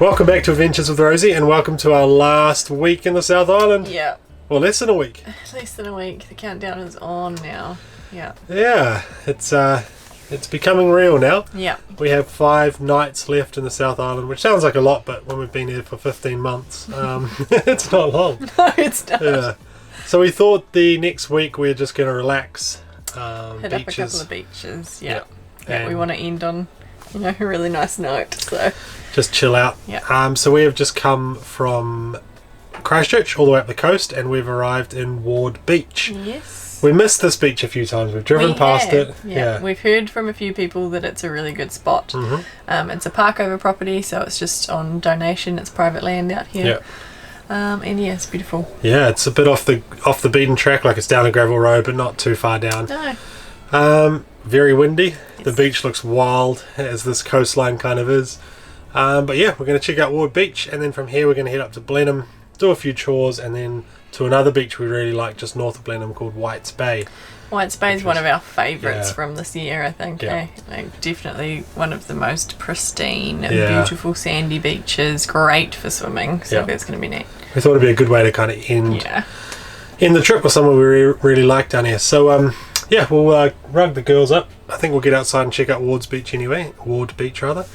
Welcome back to Adventures with Rosie, and welcome to our last week in the South Island. Yeah. Well, less than a week. Less than a week. The countdown is on now. Yeah. Yeah, it's becoming real now. Yeah. We have 5 nights left in the South Island, which sounds like a lot, but when we've been here for 15 months, it's not long. No, it's not. Yeah. So we thought the next week we're just going to relax. Hit up a couple of beaches. Yeah. And we want to end on, a really nice note. So. Just chill out. Yeah. So we have just come from Christchurch all the way up the coast, and we've arrived in Ward Beach. Yes. We missed this beach a few times. We've driven past it. Yeah. We've heard from a few people that it's a really good spot. Mm-hmm. It's a park over property, so it's just on donation. It's private land out here. Yeah. And yeah, it's beautiful. Yeah, it's a bit off the beaten track, like it's down a gravel road, but not too far down. No. Very windy. Yes. The beach looks wild, as this coastline kind of is. But yeah, we're going to check out Ward Beach, and then from here we're going to head up to Blenhiem, do a few chores, and then to another beach we really like just north of Blenhiem called White's Bay. White's Bay is one of our favourites from this year, I think. Yeah. Like, definitely one of the most pristine and beautiful sandy beaches, great for swimming, so that's going to be neat. We thought it'd be a good way to kind of end the trip with somewhere we really like down here. So yeah, we'll rug the girls up. I think we'll get outside and check out Ward Beach anyway. Ward Beach rather.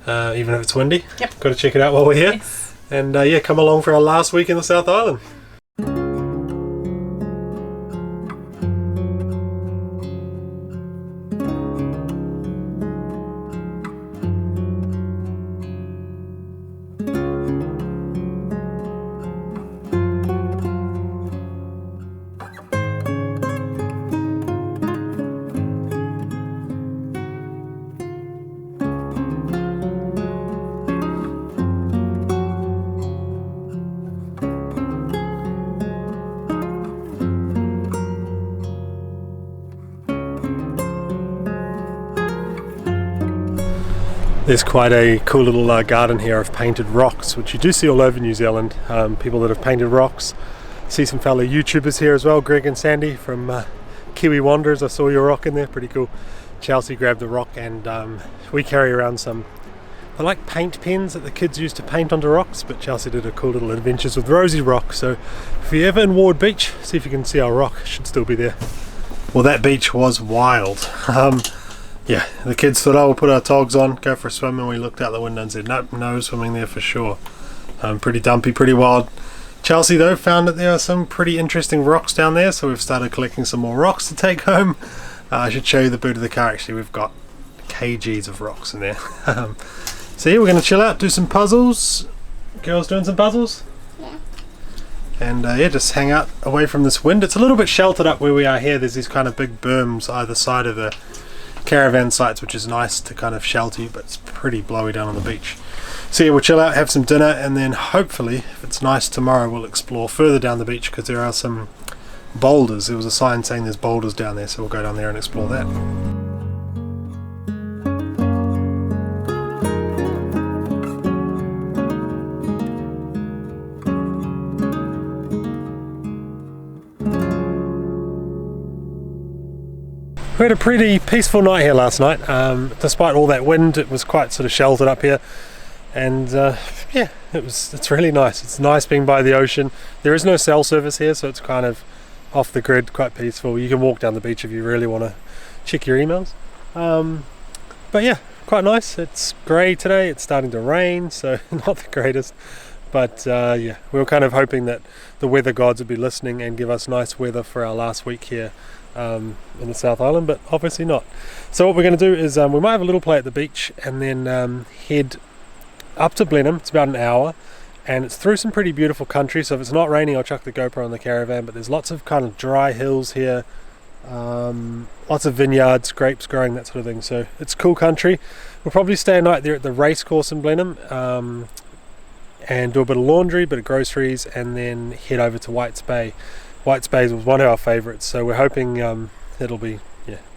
Even if it's windy. Yep. Got to check it out while we're here. Yes. And yeah, come along for our last week in the South Island. There's quite a cool little garden here of painted rocks, which you do see all over New Zealand. People that have painted rocks. See some fellow YouTubers here as well, Greg and Sandy from Kiwi Wanderers. I saw your rock in there, pretty cool. Chelsea grabbed the rock, and we carry around some, they're like paint pens that the kids use to paint onto rocks, but Chelsea did a cool little Adventures with Rosie rock. So if you're ever in Ward Beach, see if you can see our rock. It should still be there. Well, that beach was wild. Yeah, the kids thought, oh, we'll put our togs on, go for a swim, and we looked out the window and said, nope, no swimming there for sure. Pretty dumpy, pretty wild. Chelsea, though, found that there are some pretty interesting rocks down there, so we've started collecting some more rocks to take home. I should show you the boot of the car. Actually, we've got kgs of rocks in there. So yeah, we're going to chill out, do some puzzles. Girls doing some puzzles? Yeah. And yeah, just hang out away from this wind. It's a little bit sheltered up where we are here. There's these kind of big berms either side of the caravan sites, which is nice to kind of shelter you, but it's pretty blowy down on the beach. So yeah, we'll chill out, have some dinner, and then hopefully, if it's nice tomorrow, we'll explore further down the beach, because there are some boulders. There was a sign saying there's boulders down there, so we'll go down there and explore that. We had a pretty peaceful night here last night. Despite all that wind, it was quite sort of sheltered up here, and yeah, it's really nice. It's nice being by the ocean. There is no cell service here, so it's kind of off the grid, quite peaceful. You can walk down the beach if you really want to check your emails. But yeah, quite nice. It's grey today. It's starting to rain, so not the greatest. But yeah, we were kind of hoping that the weather gods would be listening and give us nice weather for our last week here in the South Island, but obviously not. So what we're going to do is we might have a little play at the beach, and then head up to Blenhiem. It's about an hour, and it's through some pretty beautiful country. So if it's not raining, I'll chuck the GoPro on the caravan, but there's lots of kind of dry hills here, lots of vineyards, grapes growing, that sort of thing. So it's cool country. We'll probably stay a night there at the race course in Blenhiem, and do a bit of laundry, bit of groceries, and then head over to White's Bay. White's Bay was one of our favourites, so we're hoping it'll be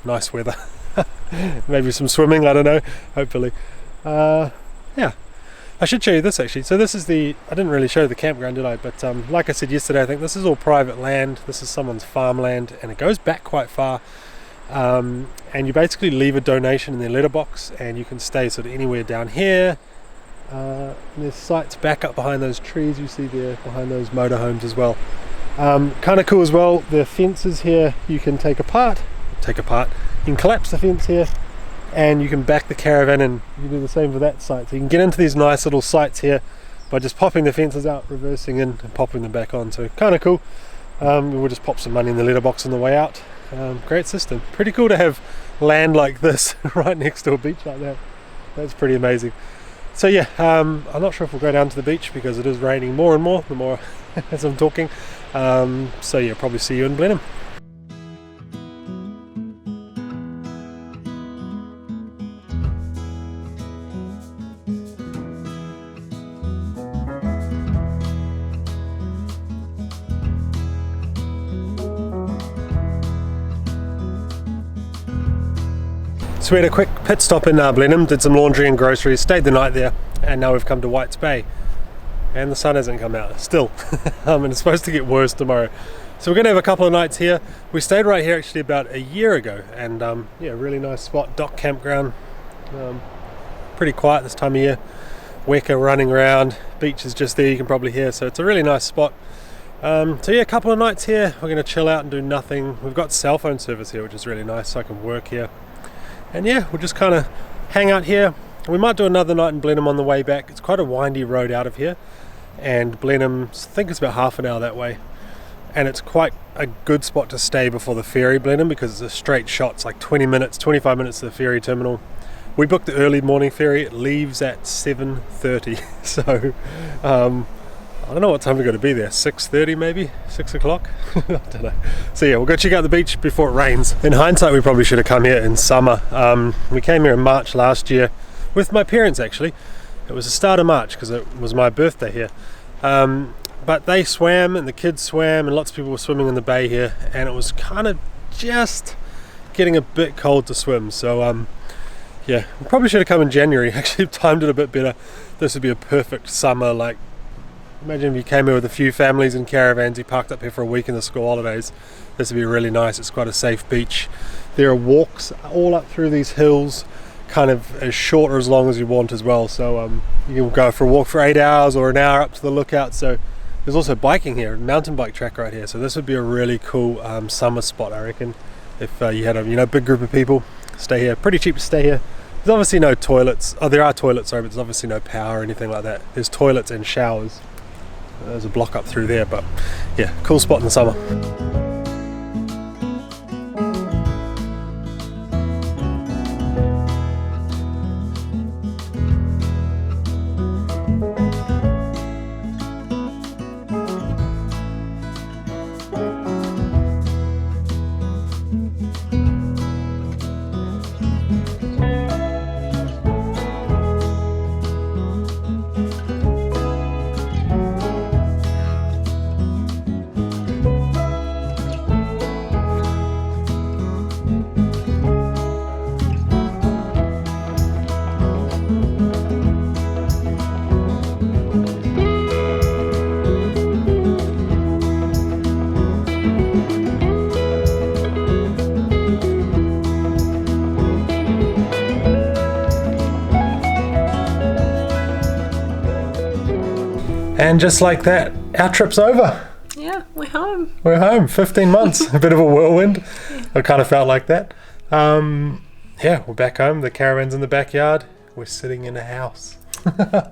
nice weather. Maybe some swimming, I don't know, hopefully. yeah, I should show you this actually. So this is I didn't really show the campground, did I? But like I said yesterday, I think this is all private land. This is someone's farmland, and it goes back quite far. And you basically leave a donation in their letterbox, and you can stay sort of anywhere down here. There's sites back up behind those trees you see there, behind those motorhomes as well. Kind of cool as well, the fences here you can take apart. You can collapse the fence here, and you can back the caravan, and you can do the same for that site. So you can get into these nice little sites here by just popping the fences out, reversing in and popping them back on. So kind of cool. We'll just pop some money in the letterbox on the way out. Great system. Pretty cool to have land like this right next to a beach like that. That's pretty amazing. So yeah, I'm not sure if we'll go down to the beach because it is raining more and more the more as I'm talking. So yeah, probably see you in Blenhiem. So we had a quick pit stop in Blenhiem, did some laundry and groceries, stayed the night there, and now we've come to Whites Bay. And the sun hasn't come out, still. And it's supposed to get worse tomorrow. So we're going to have a couple of nights here. We stayed right here actually about a year ago, and yeah, really nice spot, dock campground. Pretty quiet this time of year. Weka running around, beach is just there, you can probably hear, so it's a really nice spot. So yeah, a couple of nights here, we're going to chill out and do nothing. We've got cell phone service here, which is really nice, so I can work here. And yeah, we'll just kind of hang out here. We might do another night in Blenhiem on the way back. It's quite a windy road out of here, and Blenhiem, I think it's about half an hour that way, and it's quite a good spot to stay before the ferry, Blenhiem, because it's a straight shot. It's like 20 minutes, 25 minutes to the ferry terminal. We booked the early morning ferry. It leaves at 7:30, so I don't know what time we're going to be there, 6:30 maybe, 6 o'clock, I don't know. So yeah, we'll go check out the beach before it rains. In hindsight, we probably should have come here in summer. We came here in March last year with my parents actually. It was the start of March because it was my birthday here. But they swam and the kids swam and lots of people were swimming in the bay here, and it was kind of just getting a bit cold to swim. So yeah, we probably should have come in January, actually timed it a bit better. This would be a perfect summer, like imagine if you came here with a few families and caravans, you parked up here for a week in the school holidays. This would be really nice. It's quite a safe beach. There are walks all up through these hills, kind of as short or as long as you want as well. So you can go for a walk for 8 hours or an hour up to the lookout. So there's also biking here, mountain bike track right here. So this would be a really cool summer spot, I reckon. If you had a big group of people, stay here. Pretty cheap to stay here. There's obviously no toilets. Oh, there are toilets, sorry, but there's obviously no power or anything like that. There's toilets and showers. There's a block up through there, but yeah, cool spot in the summer. And just like that, our trip's over. Yeah, we're home. We're home, 15 months, a bit of a whirlwind. Yeah. It kind of felt like that. Yeah, we're back home, the caravan's in the backyard. We're sitting in a house.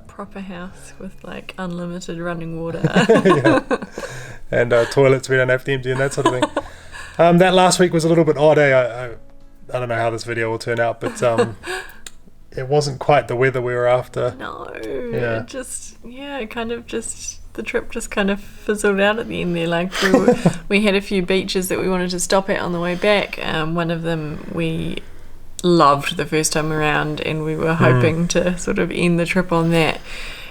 Proper house with like unlimited running water. Yeah. And toilets we don't have to empty and that sort of thing. That last week was a little bit odd, I don't know how this video will turn out, but it wasn't quite the weather we were after. No, yeah. The trip just kind of fizzled out at the end there. Like we had a few beaches that we wanted to stop at on the way back. One of them we loved the first time around, and we were hoping to sort of end the trip on that.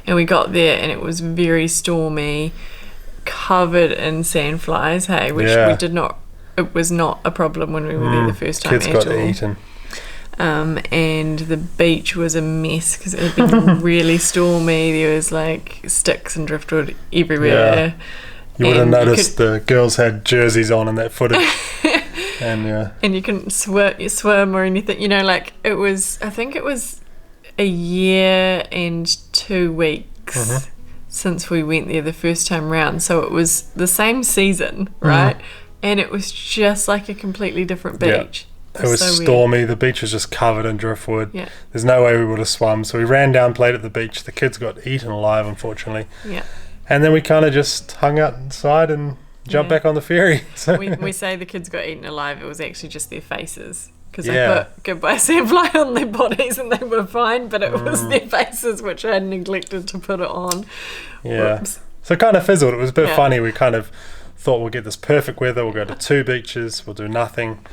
And we got there and it was very stormy, covered in sandflies, hey, which we did not, it was not a problem when we were there the first time kids at got all. eaten. and the beach was a mess because it had been really stormy. There was like sticks and driftwood everywhere. You would have noticed the girls had jerseys on in that footage. And you couldn't swim or anything, you know, like I think it was a year and 2 weeks since we went there the first time round, so it was the same season, right? And it was just like a completely different beach. It was so stormy. The beach was just covered in driftwood. Yeah. There's no way we would have swum, so we ran down, played at the beach. The kids got eaten alive, unfortunately. Yeah. And then we kind of just hung out inside and jumped back on the ferry. So we say the kids got eaten alive. It was actually just their faces, because they put Goodbye Sandfly on their bodies and they were fine, but it was their faces which I had neglected to put it on. Yeah. Whoops. So it kind of fizzled. It was a bit funny. We kind of thought we'll get this perfect weather. We'll go to 2 beaches. We'll do nothing.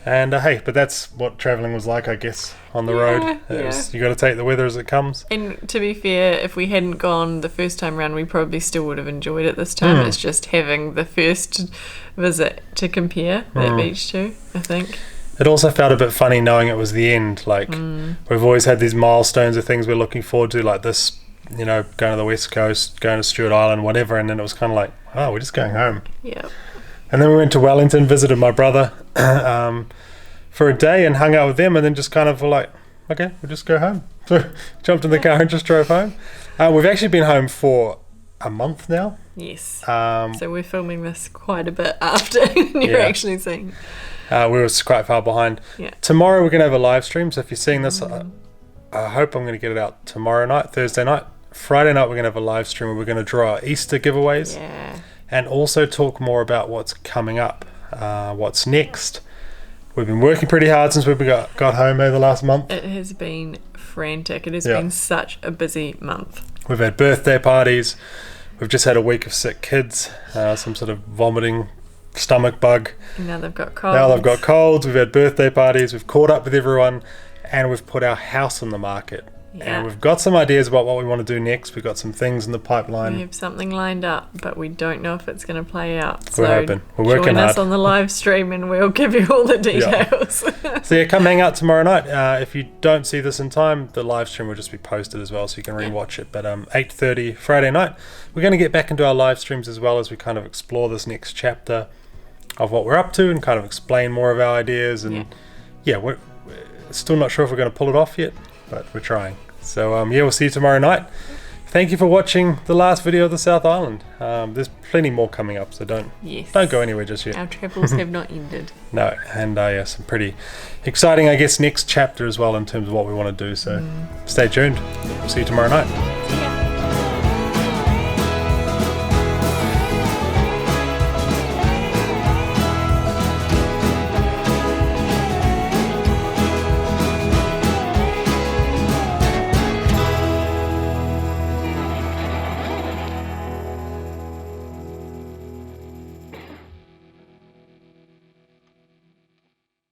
And hey, but that's what travelling was like, I guess, on the road. You got to take the weather as it comes. And to be fair, if we hadn't gone the first time round, we probably still would have enjoyed it this time. It's just having the first visit to compare that beach to, I think. It also felt a bit funny knowing it was the end. Like, we've always had these milestones of things we're looking forward to, like this, you know, going to the West Coast, going to Stewart Island, whatever. And then it was kind of like, oh, we're just going home. Yeah. And then we went to Wellington, visited my brother for a day and hung out with them, and then just kind of were like, okay, we'll just go home. So jumped in the car and just drove home. We've actually been home for a month now. Yes. So we're filming this quite a bit after you're actually seeing. We were quite far behind. Yeah. Tomorrow we're going to have a live stream, so if you're seeing this, I hope I'm going to get it out tomorrow night, Thursday night. Friday night we're going to have a live stream where we're going to draw our Easter giveaways. Yeah. And also talk more about what's coming up, what's next. We've been working pretty hard since we got home over the last month. It has been frantic. It has been such a busy month. We've had birthday parties. We've just had a week of sick kids, some sort of vomiting stomach bug. And now they've got colds. We've had birthday parties. We've caught up with everyone, and we've put our house on the market. Yeah. And we've got some ideas about what we want to do next. We've got some things in the pipeline. We have something lined up, but we don't know if it's going to play out. So we're hoping. We're working hard. Join us on the live stream and we'll give you all the details. So come hang out tomorrow night. If you don't see this in time, the live stream will just be posted as well, so you can rewatch it. But 8:30 Friday night, we're going to get back into our live streams as well as we kind of explore this next chapter of what we're up to and kind of explain more of our ideas. And we're still not sure if we're going to pull it off yet, but we're trying. So we'll see you tomorrow night. Thank you for watching the last video of the South Island. There's plenty more coming up, so don't go anywhere just yet. Our travels have not ended. No, and some pretty exciting, I guess, next chapter as well in terms of what we want to do. So stay tuned. We'll see you tomorrow night.